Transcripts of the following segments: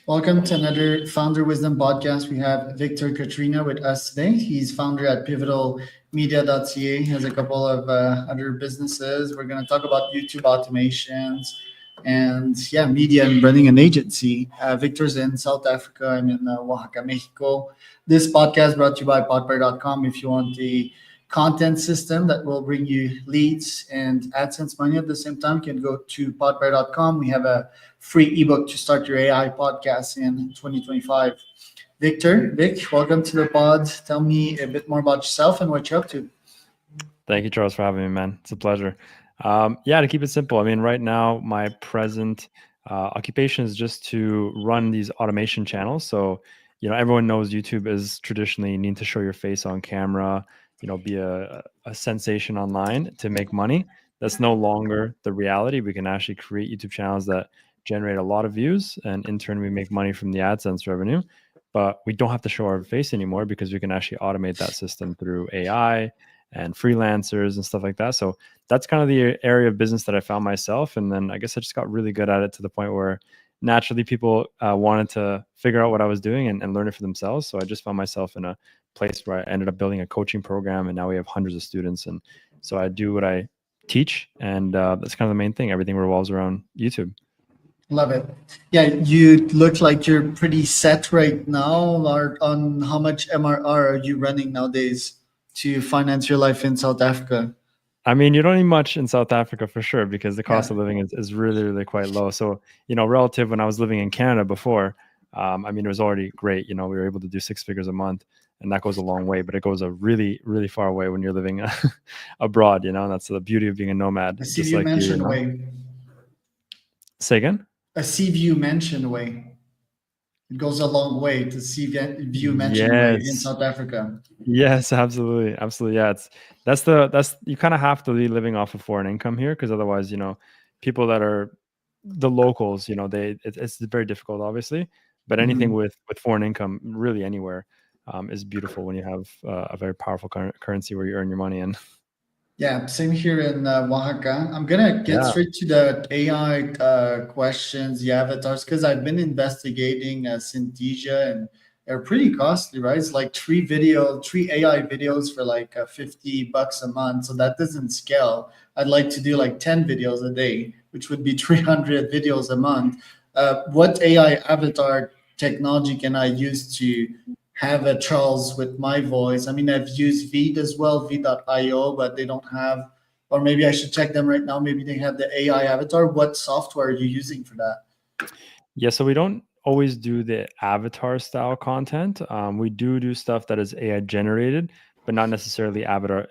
Welcome to another Founder Wisdom podcast. We have Victor Catrina with us today. He's founder at pivotalmedia.ca. He has a couple of other businesses. We're going to talk about YouTube automations and media and running an agency. Victor's in South Africa. I'm in Oaxaca, Mexico. This podcast brought to you by podpair.com. If you want the content system that will bring you leads and AdSense money at the same time, you can go to podpair.com. We have a free ebook to start your AI podcast in 2025. Vic, welcome to the pod. Tell me a bit more about yourself and what you're up to. Thank you, Charles, for having me, man. It's a pleasure. To keep it simple, I mean, right now, my present occupation is just to run these automation channels. So, everyone knows YouTube is traditionally you need to show your face on camera, be a sensation online to make money. That's no longer the reality. We can actually create YouTube channels that generate a lot of views, and in turn, we make money from the AdSense revenue. But we don't have to show our face anymore because we can actually automate that system through AI and freelancers and stuff like that. So that's kind of the area of business that I found myself. And then I guess I just got really good at it to the point where naturally people wanted to figure out what I was doing and learn it for themselves. So I just found myself in a place where I ended up building a coaching program, and now we have hundreds of students. And so I do what I teach, and that's kind of the main thing. Everything revolves around YouTube. Love it. Yeah, you look like you're pretty set right now. On how much MRR are you running nowadays to finance your life in South Africa? I mean, you don't need much in South Africa for sure because the cost Yeah. of living is really, really quite low. So, relative when I was living in Canada before, I mean, it was already great. We were able to do 6 figures a month, and that goes a long way, but it goes a really, really far away when you're living abroad, and that's the beauty of being a nomad, I see just you like you, mentioned away. Say again? A sea view mentioned away. It goes a long way to see view mentioned way in Yes. South Africa. Yes, absolutely. Absolutely. Yeah. That's you kind of have to be living off of foreign income here because otherwise, people that are the locals, it's very difficult, obviously. But anything Mhm. with foreign income, really anywhere, is beautiful when you have a very powerful currency where you earn your money in. Yeah, same here in Oaxaca. I'm gonna get Yeah. straight to the AI questions, the avatars, because I've been investigating Synthesia, and they're pretty costly, right? It's like three AI videos for like $50 a month. So that doesn't scale. I'd like to do like 10 videos a day, which would be 300 videos a month. What AI avatar technology can I use to have a Charles with my voice? I mean, I've used Veed as well, Veed.io, but they don't have, or maybe I should check them right now. Maybe they have the AI avatar. What software are you using for that? Yeah, so we don't always do the avatar style content. We do stuff that is AI generated, but not necessarily avatar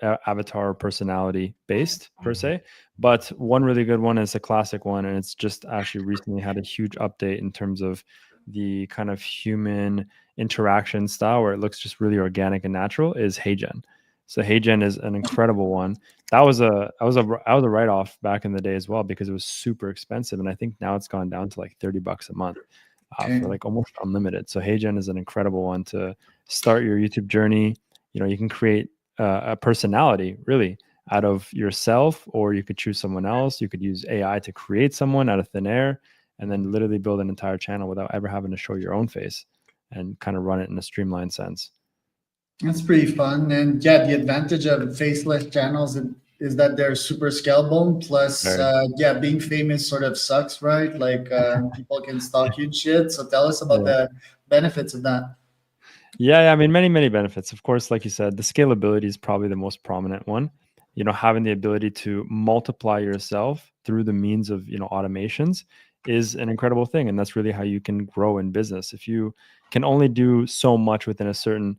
or personality based per se. But one really good one is a classic one, and it's just actually recently had a huge update in terms of the kind of human interaction style where it looks just really organic and natural. Is HeyGen. So HeyGen is an incredible one. That was a write off back in the day as well because it was super expensive, and I think now it's gone down to like $30 a month Okay. for like almost unlimited. So HeyGen is an incredible one to start your YouTube journey. You can create a personality really out of yourself, or you could choose someone else. You could use AI to create someone out of thin air, and then literally build an entire channel without ever having to show your own face and kind of run it in a streamlined sense. That's pretty fun. And yeah, the advantage of faceless channels is that they're super scalable. Plus, Very. being famous sort of sucks, right? Like people can stalk you and shit. So tell us about Yeah. the benefits of that. Yeah, I mean, many benefits. Of course, like you said, the scalability is probably the most prominent one. Having the ability to multiply yourself through the means of, automations is an incredible thing. And that's really how you can grow in business. If you can only do so much within a certain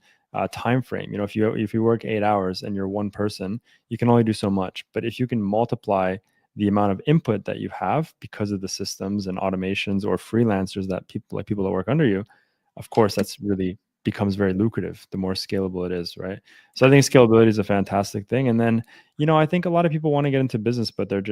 time frame, if you work 8 hours and you're one person, you can only do so much. But if you can multiply the amount of input that you have because of the systems and automations or freelancers that people that work under you, of course, that's really becomes very lucrative the more scalable it is, right? So I think scalability is a fantastic thing. And then, I think a lot of people want to get into business, but they're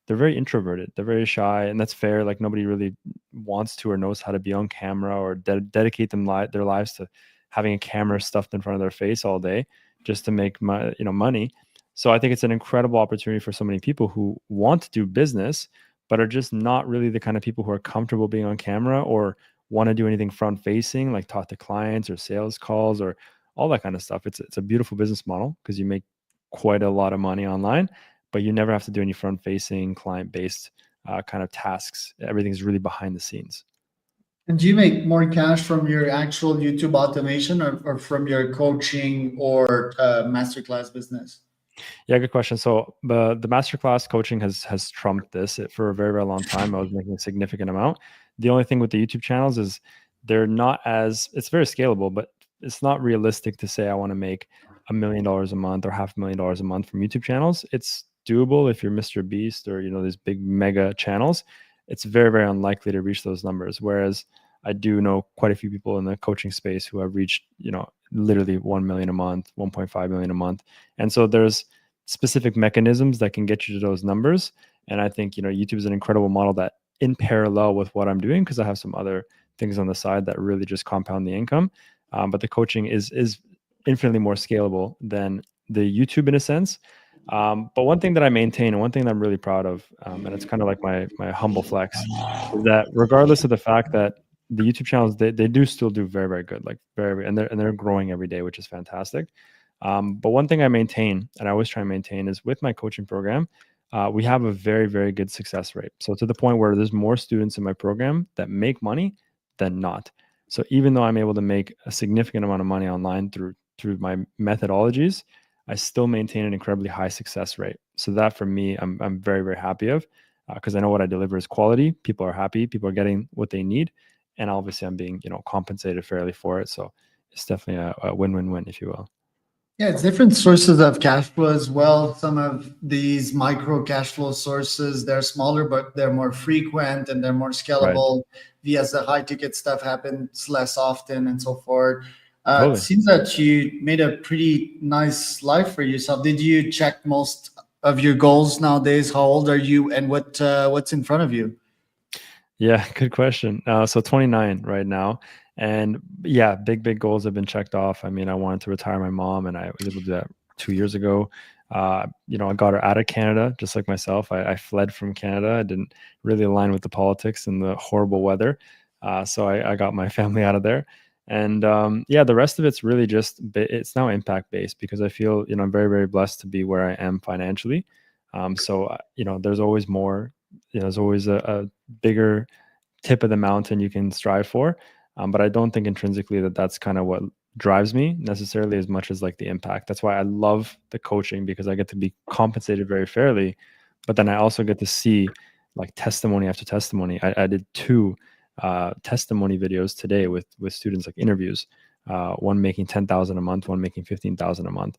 very introverted. They're very shy, and that's fair. Like nobody really wants to or knows how to be on camera or dedicate their lives to having a camera stuffed in front of their face all day just to make money. So I think it's an incredible opportunity for so many people who want to do business, but are just not really the kind of people who are comfortable being on camera or want to do anything front facing, like talk to clients or sales calls or all that kind of stuff, it's a beautiful business model because you make quite a lot of money online, but you never have to do any front facing client based kind of tasks. Everything's really behind the scenes. And do you make more cash from your actual YouTube automation, or from your coaching or masterclass business? Yeah, good question. So the masterclass coaching has trumped this for a very, very long time. I was making a significant amount. The only thing with the YouTube channels is they're not as, it's very scalable, but it's not realistic to say I want to make $1 million a month or $500,000 a month from YouTube channels. It's doable if you're Mr. Beast or these big mega channels. It's very, very unlikely to reach those numbers. Whereas I do know quite a few people in the coaching space who have reached, literally 1 million a month, 1.5 million a month. And so there's specific mechanisms that can get you to those numbers. And I think, YouTube is an incredible model that in parallel with what I'm doing, because I have some other things on the side that really just compound the income. But the coaching is infinitely more scalable than the YouTube in a sense. But one thing that I maintain and one thing that I'm really proud of, and it's kind of like my humble flex, is that regardless of the fact that the YouTube channels, they do still do very, very good, like very, and they're growing every day, which is fantastic. But one thing I maintain, and I always try and maintain, is with my coaching program, we have a very, very good success rate. So to the point where there's more students in my program that make money than not. So even though I'm able to make a significant amount of money online through my methodologies, I still maintain an incredibly high success rate. So that for me, I'm very, very happy of, because I know what I deliver is quality. People are happy. People are getting what they need, and obviously I'm being compensated fairly for it. So it's definitely a win-win-win, if you will. Yeah, it's different sources of cash flow as well. Some of these micro cash flow sources, they're smaller, but they're more frequent and they're more Right. scalable. Via the high ticket stuff happens less often and so forth. It Totally. seems that you made a pretty nice life for yourself. Did you check most of your goals nowadays? How old are you, and what's in front of you? Yeah, good question. So 29 right now. And yeah, big goals have been checked off. I mean, I wanted to retire my mom, and I was able to do that 2 years ago. I got her out of Canada, just like myself. I fled from Canada. I didn't really align with the politics and the horrible weather. So I got my family out of there. And yeah, the rest of it's really just, it's now impact based because I feel, I'm very, very blessed to be where I am financially. There's always more, there's always a bigger tip of the mountain you can strive for. But I don't think intrinsically that that's kind of what drives me necessarily as much as like the impact. That's why I love the coaching, because I get to be compensated very fairly, but then I also get to see like testimony after testimony. I did two testimony videos today with students, like interviews, one making 10,000 a month, one making 15,000 a month.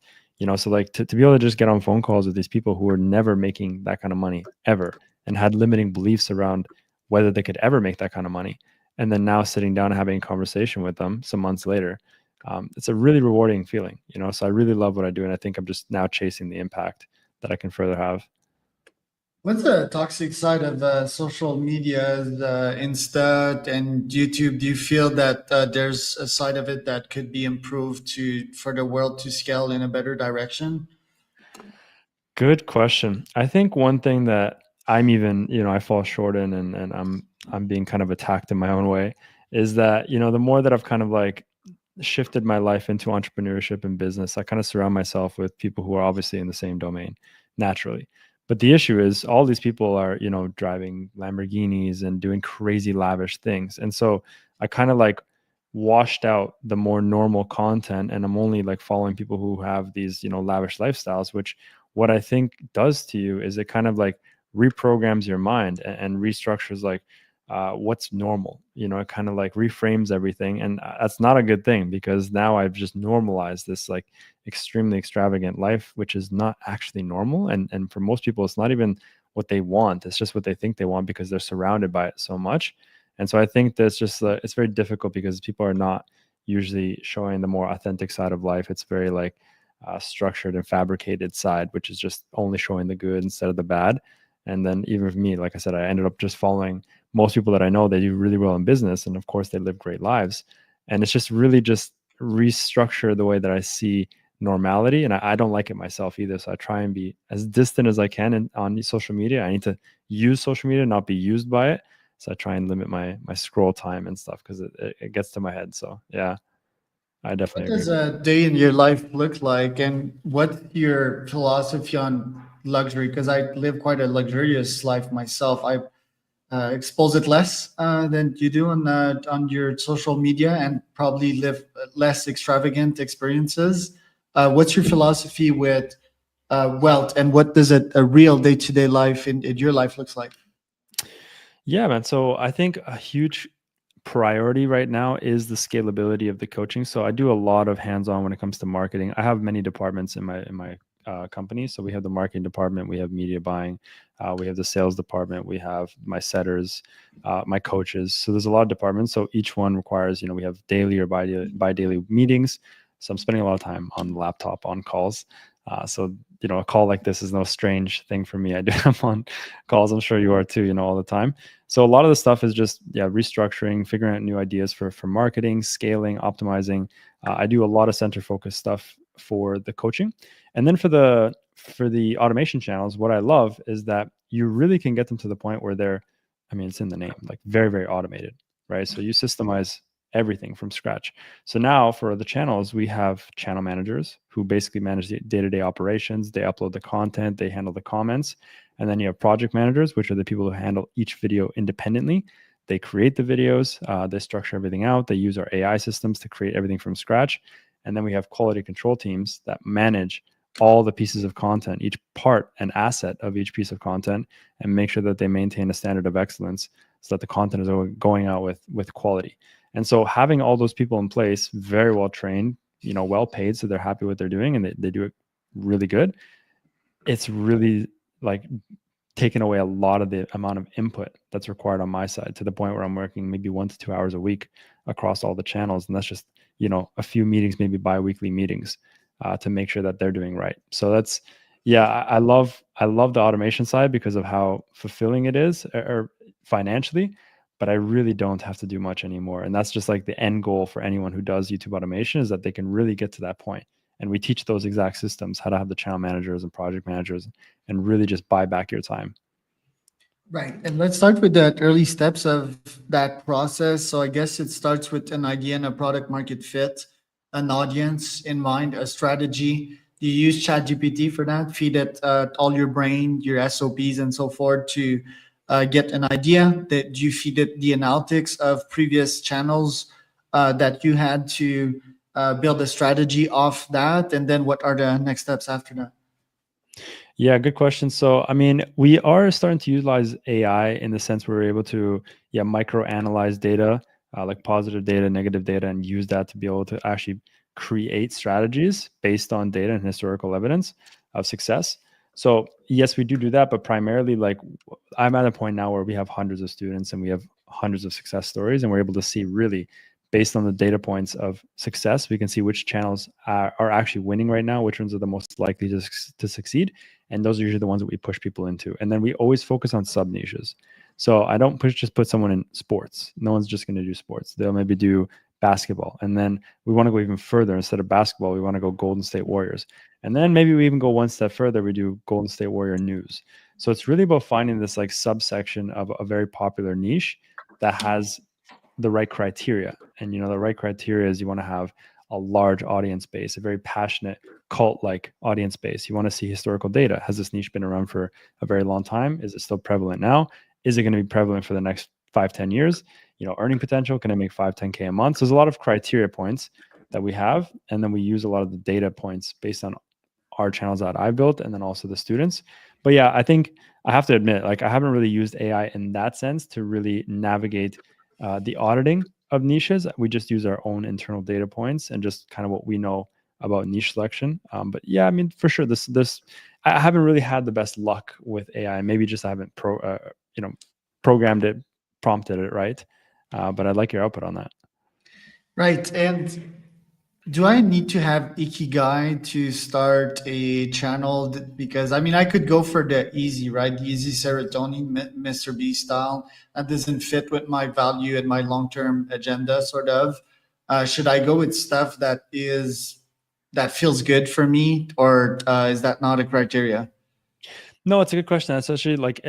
So like to be able to just get on phone calls with these people who were never making that kind of money ever and had limiting beliefs around whether they could ever make that kind of money, and then now sitting down and having a conversation with them some months later, it's a really rewarding feeling. So I really love what I do, and I think I'm just now chasing the impact that I can further have. What's the toxic side of social media, Insta and YouTube? Do you feel that there's a side of it that could be improved for the world to scale in a better direction? Good question. I think one thing that I'm even, I fall short in, and I'm being kind of attacked in my own way, is that, the more that I've kind of like shifted my life into entrepreneurship and business, I kind of surround myself with people who are obviously in the same domain naturally. But the issue is all these people are, driving Lamborghinis and doing crazy lavish things. And so I kind of like washed out the more normal content, and I'm only like following people who have these, lavish lifestyles, which what I think does to you is it kind of like reprograms your mind and restructures like what's normal. It kind of like reframes everything, and that's not a good thing, because now I've just normalized this like extremely extravagant life, which is not actually normal, and for most people it's not even what they want. It's just what they think they want because they're surrounded by it so much. And so I think that's just it's very difficult because people are not usually showing the more authentic side of life. It's very like structured and fabricated side, which is just only showing the good instead of the bad. And then even for me, like I said, I ended up just following most people that I know. They do really well in business, and of course they live great lives. And it's just really just restructure the way that I see normality. And I don't like it myself either. So I try and be as distant as I can on social media. I need to use social media, not be used by it. So I try and limit my scroll time and stuff because it gets to my head. So yeah, I What definitely does agree. a day in your life look like, and what's your philosophy on luxury? Because I live quite a luxurious life myself. I expose it less than you do on your social media, and probably live less extravagant experiences. What's your philosophy with wealth, and what does a real day to day life in your life looks like? Yeah, man. So I think a huge priority right now is the scalability of the coaching. So I do a lot of hands-on when it comes to marketing. I have many departments in my company. So we have the marketing department, we have media buying, we have the sales department, we have my setters, my coaches. So there's a lot of departments. So each one requires, we have daily or bi-daily meetings. So I'm spending a lot of time on the laptop on calls. So a call like this is no strange thing for me. I do them on calls. I'm sure you are too. All the time. So a lot of the stuff is just restructuring, figuring out new ideas for marketing, scaling, optimizing. I do a lot of center focus stuff for the coaching, and then for the automation channels. What I love is that you really can get them to the point where they're, I mean, it's in the name, like very very automated, right? So you systemize everything from scratch. So now for the channels, we have channel managers who basically manage the day-to-day operations. They upload the content, they handle the comments, and then you have project managers, which are the people who handle each video independently. They create the videos, they structure everything out, they use our AI systems to create everything from scratch. And then we have quality control teams that manage all the pieces of content, each part and asset of each piece of content, and make sure that they maintain a standard of excellence so that the content is going out with quality. And so having all those people in place, very well trained, well paid, so they're happy with what they're doing and they do it really good. It's really like taken away a lot of the amount of input that's required on my side, to the point where I'm working maybe 1 to 2 hours a week across all the channels. And that's just, a few meetings, maybe bi-weekly meetings, to make sure that they're doing right. So that's, yeah, I love the automation side because of how fulfilling it is, or financially, but I really don't have to do much anymore. And that's just like the end goal for anyone who does YouTube automation, is that they can really get to that point. And we teach those exact systems, how to have the channel managers and project managers, and really just buy back your time. Right. And let's start with the early steps of that process. So I guess it starts with an idea and a product market fit, an audience in mind, a strategy. Do you use ChatGPT for that? Feed it all your brain, your SOPs, and so forth to get an idea. That do you feed it the analytics of previous channels that you had to build a strategy off that, and then what are the next steps after that? Yeah, good question. So, I mean, we are starting to utilize AI in the sense where we're able to, micro analyze data, like positive data, negative data, and use that to be able to actually create strategies based on data and historical evidence of success. So, yes, we do that, but primarily, like, I'm at a point now where we have hundreds of students and we have hundreds of success stories, and we're able to see really, based on the data points of success, we can see which channels are actually winning right now, which ones are the most likely to succeed, and those are usually the ones that we push people into. And then we always focus on sub niches. So I don't just put someone in sports. No one's just going to do sports. They'll maybe do basketball, and then we want to go even further. Instead of basketball, we want to go Golden State Warriors, and then maybe we even go one step further. We do Golden State Warrior news. So it's really about finding this like subsection of a very popular niche that has the right criteria. And the right criteria is, you want to have a large audience base, a very passionate cult like audience base. You want to see historical data. Has this niche been around for a very long time? Is it still prevalent now? Is it going to be prevalent for the next 5-10 years? Earning potential, can I make 5-10K a month? So there's a lot of criteria points that we have, and then we use a lot of the data points based on our channels that I built, and then also the students. But yeah, I think I have to admit, like, I haven't really used AI in that sense to really navigate the auditing of niches. We just use our own internal data points and just kind of what we know about niche selection. But yeah, I mean, for sure, this I haven't really had the best luck with AI. Maybe just I haven't programmed it, prompted it right. But I'd like your output on that. Right. And do I need to have Ikigai to start a channel? Because I mean, I could go for the easy, right? The easy serotonin, Mr. B style. That doesn't fit with my value and my long term agenda, sort of. Should I go with stuff that feels good for me, or is that not a criteria? No, it's a good question. It's actually like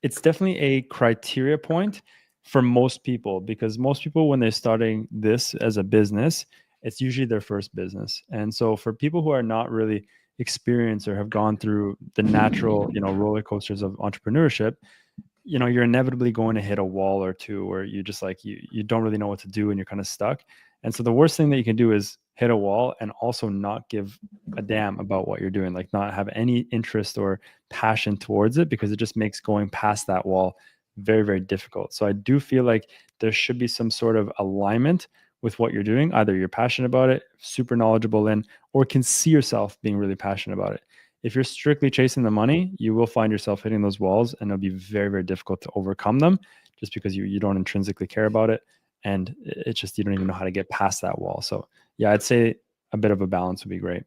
it's definitely a criteria point for most people, because most people, when they're starting this as a business, it's usually their first business. And so for people who are not really experienced or have gone through the natural, roller coasters of entrepreneurship, you're inevitably going to hit a wall or two where you just like you don't really know what to do and you're kind of stuck. And so the worst thing that you can do is hit a wall and also not give a damn about what you're doing, like not have any interest or passion towards it, because it just makes going past that wall very, very difficult. So I do feel like there should be some sort of alignment with what you're doing. Either you're passionate about it, super knowledgeable in, or can see yourself being really passionate about it. If you're strictly chasing the money, you will find yourself hitting those walls, and it'll be very, very difficult to overcome them, just because you don't intrinsically care about it. And it's just, you don't even know how to get past that wall. So yeah, I'd say a bit of a balance would be great.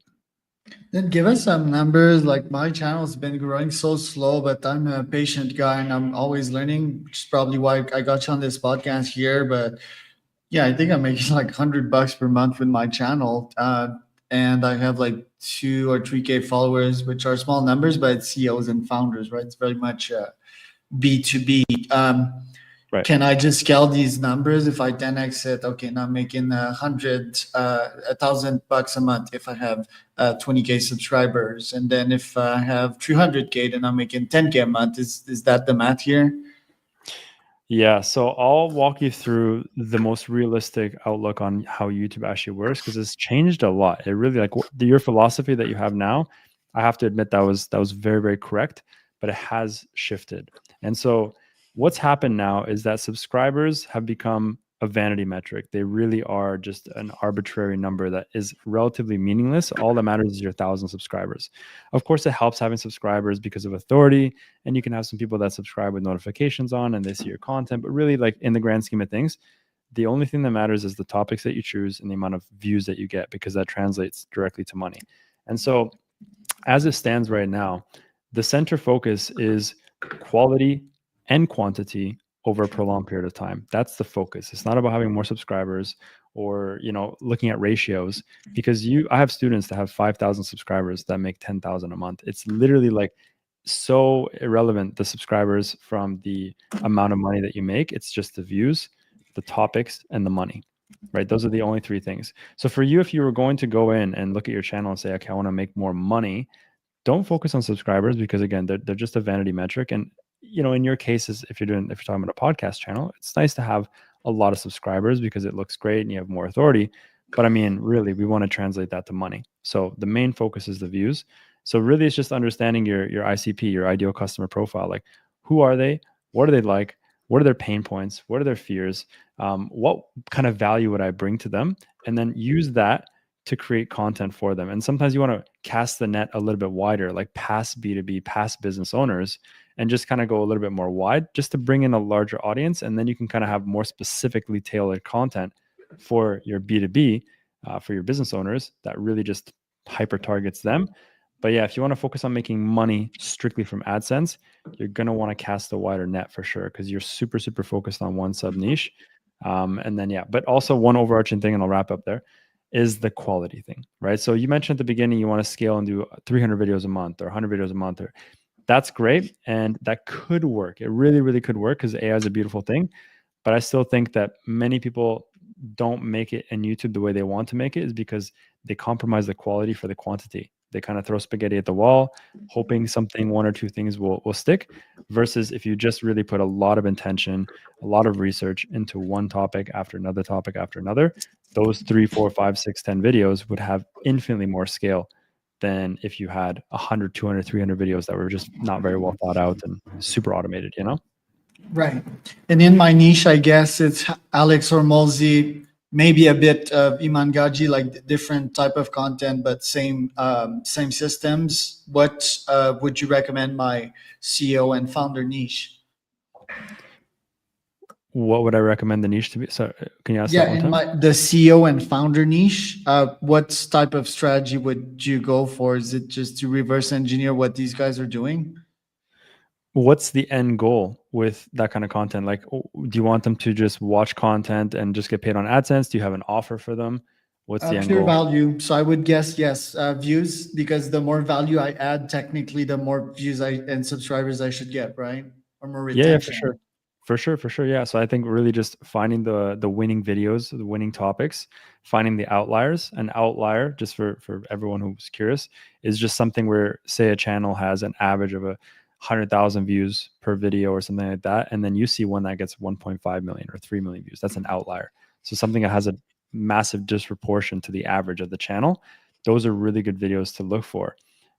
Then give us some numbers. Like my channel's been growing so slow, but I'm a patient guy and I'm always learning, which is probably why I got you on this podcast here. But yeah, I think I'm making like $100 per month with my channel. And I have like 2 or 3K followers, which are small numbers, but it's CEOs and founders, right? It's very much B2B. Right. Can I just scale these numbers? If I 10x it, okay, now I'm making $1,000 a month if I have 20K subscribers, and then if I have 300K, then I'm making 10K a month. Is that the math here? Yeah, so I'll walk you through the most realistic outlook on how YouTube actually works, because it's changed a lot. It really, like your philosophy that you have now, I have to admit that was very, very correct, but it has shifted. And so what's happened now is that subscribers have become a vanity metric. They really are just an arbitrary number that is relatively meaningless. All that matters is your 1,000 subscribers. Of course, it helps having subscribers because of authority, and you can have some people that subscribe with notifications on and they see your content. But really, like in the grand scheme of things, the only thing that matters is the topics that you choose and the amount of views that you get, because that translates directly to money. And so as it stands right now, the center focus is quality and quantity over a prolonged period of time. That's the focus. It's not about having more subscribers or looking at ratios, because I have students that have 5,000 subscribers that make 10,000 a month. It's literally like so irrelevant, the subscribers, from the amount of money that you make. It's just the views, the topics, and the money, right? Those are the only three things. So for you, if you were going to go in and look at your channel and say, okay, I want to make more money, don't focus on subscribers, because again, they're just a vanity metric. And in your cases, if you're talking about a podcast channel, it's nice to have a lot of subscribers because it looks great and you have more authority. But I mean, really, we want to translate that to money. So the main focus is the views. So really, it's just understanding your ICP, your ideal customer profile. Like, who are they? What are they like? What are their pain points? What are their fears? What kind of value would I bring to them? And then use that to create content for them. And sometimes you want to cast the net a little bit wider, like past B2B, past business owners, and just kind of go a little bit more wide, just to bring in a larger audience. And then you can kind of have more specifically tailored content for your B2B, for your business owners, that really just hyper targets them. But yeah, if you want to focus on making money strictly from AdSense, you're going to want to cast a wider net for sure, because you're super, super focused on one sub niche. And then, yeah, but also one overarching thing, and I'll wrap up there, is the quality thing, right? So you mentioned at the beginning, you want to scale and do 300 videos a month or 100 videos a month, or that's great. And that could work. It really, really could work, because AI is a beautiful thing. But I still think that many people don't make it in YouTube the way they want to make it, is because they compromise the quality for the quantity. They kind of throw spaghetti at the wall, hoping something, one or two things will stick, versus if you just really put a lot of intention, a lot of research into one topic after another topic after another, those 3, 4, 5, 6, 10 videos would have infinitely more scale than if you had 100, 200, 300 videos that were just not very well thought out and super automated, Right. And in my niche, I guess it's Alex Hormolzi, maybe a bit of Iman Gaji, like different type of content, but same systems. What would you recommend my CEO and founder niche? What would I recommend the niche to be? So can you ask that Yeah, one in time? the CEO and founder niche, what type of strategy would you go for? Is it just to reverse engineer what these guys are doing? What's the end goal with that kind of content? Like, do you want them to just watch content and just get paid on AdSense? Do you have an offer for them? What's the end Pure goal? value. So I would guess yes, views, because the more value I add, technically, the more views and subscribers I should get, right? or more Yeah, for sure. retention. For sure. Yeah. So I think really just finding the winning videos, the winning topics, finding the outliers. An outlier, just for everyone who's curious, is just something where, say, a channel has an average of 100,000 views per video or something like that, and then you see one that gets 1.5 million or 3 million views. That's an outlier. So something that has a massive disproportion to the average of the channel. Those are really good videos to look for.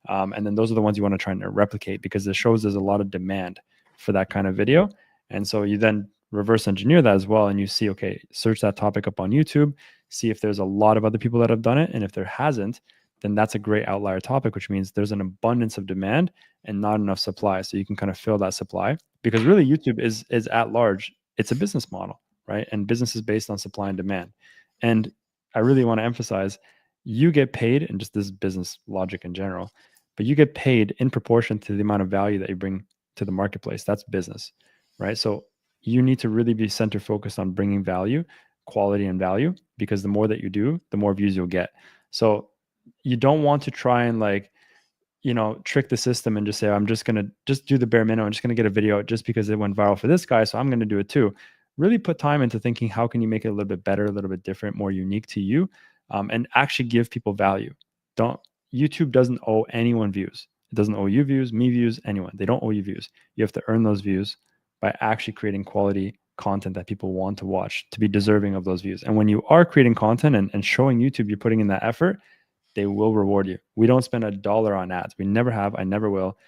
And then those are the ones you want to try and replicate, because it shows there's a lot of demand for that kind of video. And so you then reverse engineer that as well. And you see, okay, search that topic up on YouTube, see if there's a lot of other people that have done it. And if there hasn't, then that's a great outlier topic, which means there's an abundance of demand and not enough supply. So you can kind of fill that supply, because really YouTube is at large, it's a business model, right? And business is based on supply and demand. And I really want to emphasize, you get paid, and just this business logic in general, but you get paid in proportion to the amount of value that you bring to the marketplace. That's business, right? So you need to really be center focused on bringing value, quality and value, because the more that you do, the more views you'll get. So you don't want to try and like, trick the system and just say, I'm just going to just do the bare minimum. I'm just going to get a video out just because it went viral for this guy, so I'm going to do it too. Really put time into thinking, how can you make it a little bit better, a little bit different, more unique to you, and actually give people value. Don't YouTube doesn't owe anyone views. It doesn't owe you views, me views, anyone. They don't owe you views. You have to earn those views by actually creating quality content that people want to watch to be deserving of those views. And when you are creating content and showing YouTube you're putting in that effort, they will reward you. We don't spend $1 on ads. We never have. I never will.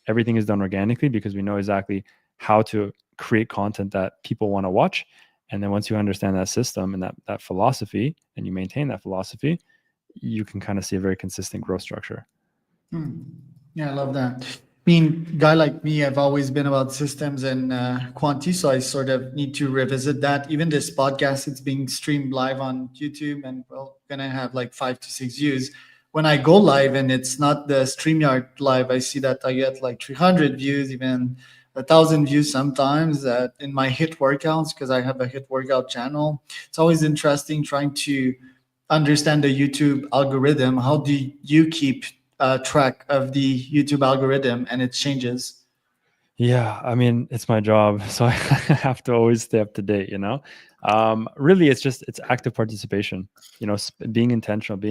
Everything is done organically, because we know exactly how to create content that people want to watch. And then once you understand that system and that philosophy, and you maintain that philosophy, you can kind of see a very consistent growth structure. Yeah, I love that. I mean, guy like me, I've always been about systems and quantity, so I sort of need to revisit that. Even this podcast, it's being streamed live on YouTube, and gonna have like 5 to 6 views. When I go live and it's not the StreamYard live, I see that I get like 300 views, even 1,000 views sometimes in my hit workouts, because I have a hit workout channel. It's always interesting trying to understand the YouTube algorithm. How do you keep track of the YouTube algorithm and its changes? Yeah, I mean, it's my job, so I have to always stay up to date, Really, it's active participation, being intentional,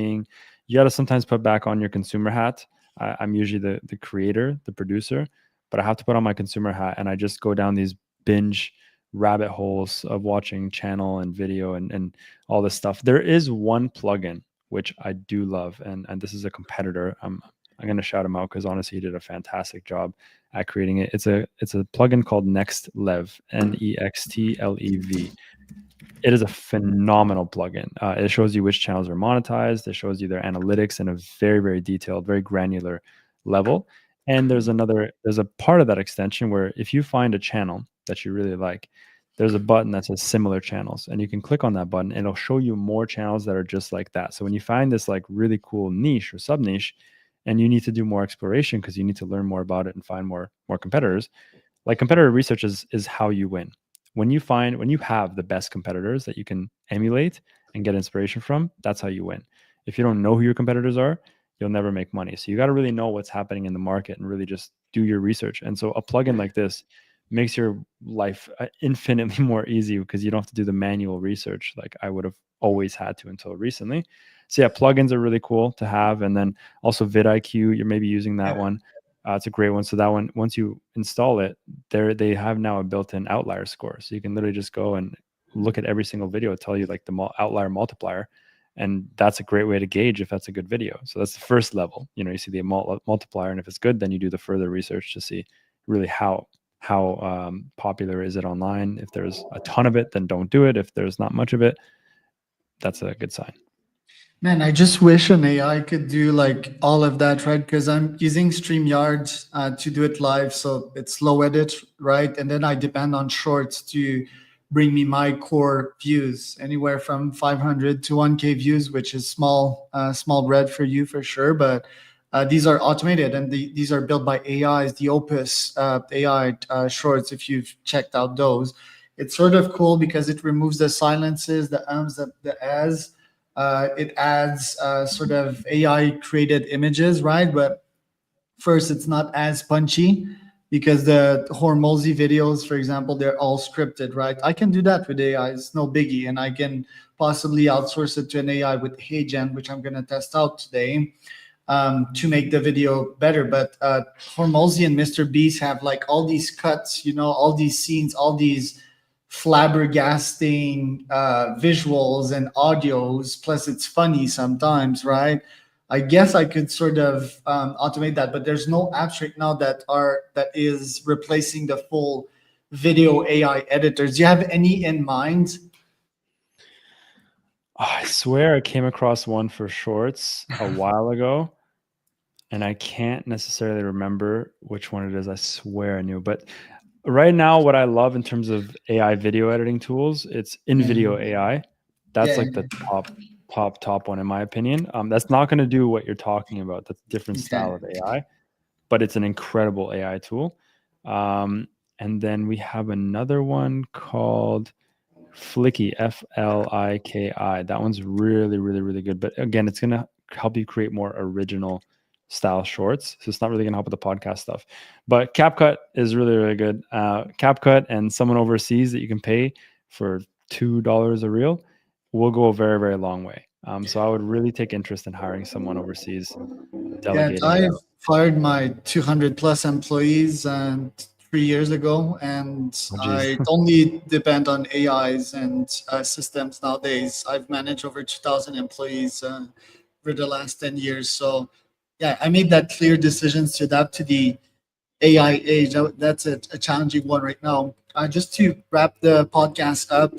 you got to sometimes put back on your consumer hat. I'm usually the creator, the producer, but I have to put on my consumer hat, and I just go down these binge rabbit holes of watching channel and video and all this stuff. There is one plugin which I do love, and this is a competitor. I'm going to shout him out because honestly, he did a fantastic job at creating it. It's a plugin called Nextlev, Nextlev. It is a phenomenal plugin. It shows you which channels are monetized. It shows you their analytics in a very, very detailed, very granular level. And there's a part of that extension where if you find a channel that you really like, there's a button that says similar channels, and you can click on that button and it'll show you more channels that are just like that. So when you find this like really cool niche or sub niche, and you need to do more exploration because you need to learn more about it and find more competitors, like competitor research is how you win. When you have the best competitors that you can emulate and get inspiration from, that's how you win. If you don't know who your competitors are, you'll never make money. So you got to really know what's happening in the market and really just do your research. And so a plugin like this makes your life infinitely more easy, because you don't have to do the manual research like I would have always had to until recently. So yeah, plugins are really cool to have. And then also vidIQ, you're maybe using that one. It's a great one. So that one, once you install it, they have now a built-in outlier score. So you can literally just go and look at every single video, tell you like the outlier multiplier. And that's a great way to gauge if that's a good video. So that's the first level. You see the multiplier, and if it's good, then you do the further research to see really how popular is it online. If there's a ton of it, then don't do it. If there's not much of it, that's a good sign. Man, I just wish an AI could do like all of that, right? Because I'm using StreamYard to do it live, so it's low edit, right? And then I depend on Shorts to bring me my core views, anywhere from 500 to 1K views, which is small bread for you for sure. But these are automated, and these are built by AIs. The Opus AI Shorts, if you've checked out those, it's sort of cool because it removes the silences, the ums, the as. It adds sort of AI created images, right? But first, it's not as punchy. because the Hormozy videos, for example, they're all scripted, right? I can do that with AI. It's no biggie, and I can possibly outsource it to an AI with HeyGen, which I'm going to test out today, to make the video better. But Hormozy and Mr. Beast have like all these cuts, all these scenes, all these flabbergasting visuals and audios. Plus, it's funny sometimes, right? I guess I could sort of automate that, but there's no apps right now that is replacing the full video AI editors. Do you have any in mind? I swear I came across one for shorts a while ago, and I can't necessarily remember which one it is. I swear I knew. But right now, what I love in terms of AI video editing tools, it's in Yeah, video AI. That's yeah, like the top one in my opinion. That's not going to do what you're talking about. That's a different okay. style of AI, but it's an incredible AI tool. Um, and then we have another one called Flicky, Fliki. That one's really, really, really good. But again, it's gonna help you create more original style shorts. So it's not really gonna help with the podcast stuff. But CapCut is really, really good. CapCut and someone overseas that you can pay for $2 a reel will go a very, very long way. So I would really take interest in hiring someone overseas, Yeah, delegating it I've out. fired my 200 plus employees 3 years ago, and Oh, geez. I only depend on AIs and systems nowadays. I've managed over 2,000 employees for the last 10 years. So, yeah, I made that clear decisions to adapt to the AI age. That's a challenging one right now. Just to wrap the podcast up,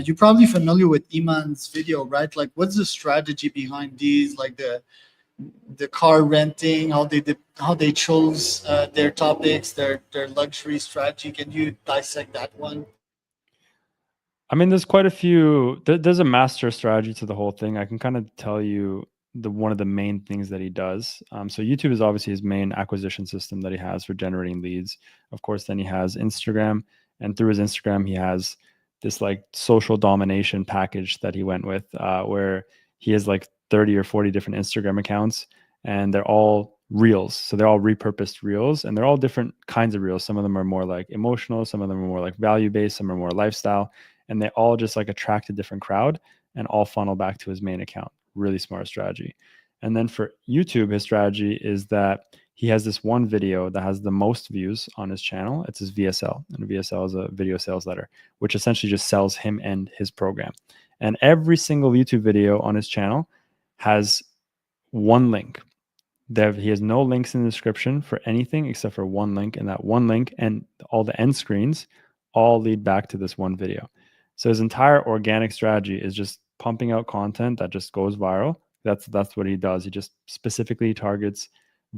you're probably familiar with Iman's video, right? Like, what's the strategy behind these? Like the car renting, how they chose their topics, their luxury strategy. Can you dissect that one? I mean, there's quite a few. There's a master strategy to the whole thing. I can kind of tell you the one of the main things that he does. So YouTube is obviously his main acquisition system that he has for generating leads. Of course, then he has Instagram, and through his Instagram, he has this like social domination package that he went with, where he has like 30 or 40 different Instagram accounts, and they're all reels. So they're all repurposed reels, and they're all different kinds of reels. Some of them are more like emotional, some of them are more like value based, some are more lifestyle, and they all just like attract a different crowd and all funnel back to his main account. Really smart strategy. And then for YouTube, his strategy is that he has this one video that has the most views on his channel. It's his VSL, and VSL is a video sales letter, which essentially just sells him and his program. And every single YouTube video on his channel has one link. He has no links in the description for anything except for one link, and that one link and all the end screens all lead back to this one video. So his entire organic strategy is just pumping out content that just goes viral. That's what he does. He just specifically targets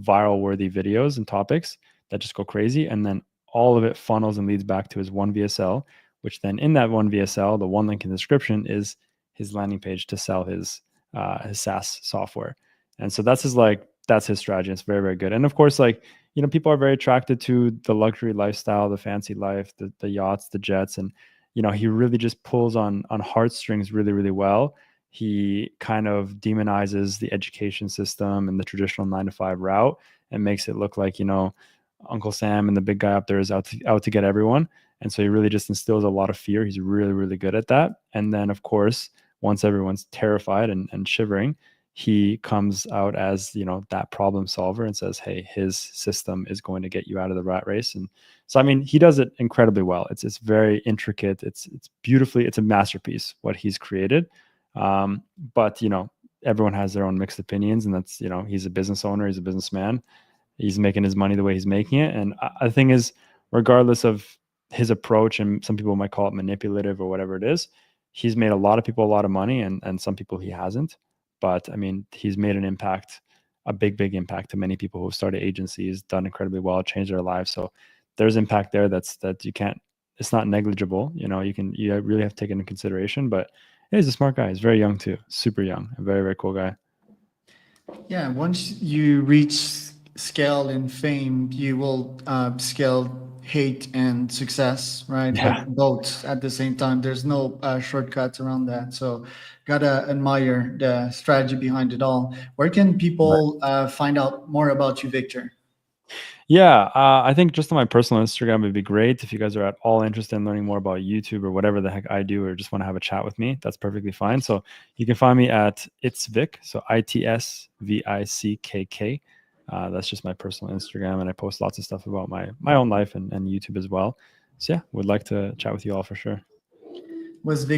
viral worthy videos and topics that just go crazy, and then all of it funnels and leads back to his one VSL, which then in that one VSL, the one link in the description is his landing page to sell his SaaS software. And so that's his strategy. It's very, very good. And of course, like, people are very attracted to the luxury lifestyle, the fancy life, the yachts, the jets. And, he really just pulls on heartstrings really, really well. He kind of demonizes the education system and the traditional 9 to 5 route and makes it look like, Uncle Sam and the big guy up there is out to get everyone. And so he really just instills a lot of fear. He's really, really good at that. And then, of course, once everyone's terrified and shivering, he comes out as that problem solver and says, hey, his system is going to get you out of the rat race. And so, I mean, he does it incredibly well. It's very intricate. It's a masterpiece what he's created. But everyone has their own mixed opinions, and that's, he's a business owner, he's a businessman, he's making his money the way he's making it. And the thing is, regardless of his approach, and some people might call it manipulative or whatever it is, he's made a lot of people a lot of money, and some people he hasn't. But I mean, he's made an impact, a big, big impact to many people who have started agencies, done incredibly well, changed their lives. So there's impact there that you can't, it's not negligible. You really have to take into consideration. But yeah, he's a smart guy. He's very young too, super young, a very, very cool guy. Yeah, once you reach scale and fame, you will scale hate and success, right? Yeah. Like both at the same time. There's no shortcuts around that. So, gotta admire the strategy behind it all. Where can Right. people find out more about you, Victor? Yeah, I think just on my personal Instagram would be great. If you guys are at all interested in learning more about YouTube or whatever the heck I do, or just want to have a chat with me, that's perfectly fine. So you can find me at It's Vic, so ITSVICKK. That's just my personal Instagram, and I post lots of stuff about my own life and YouTube as well. So yeah, would like to chat with you all for sure. Was Vic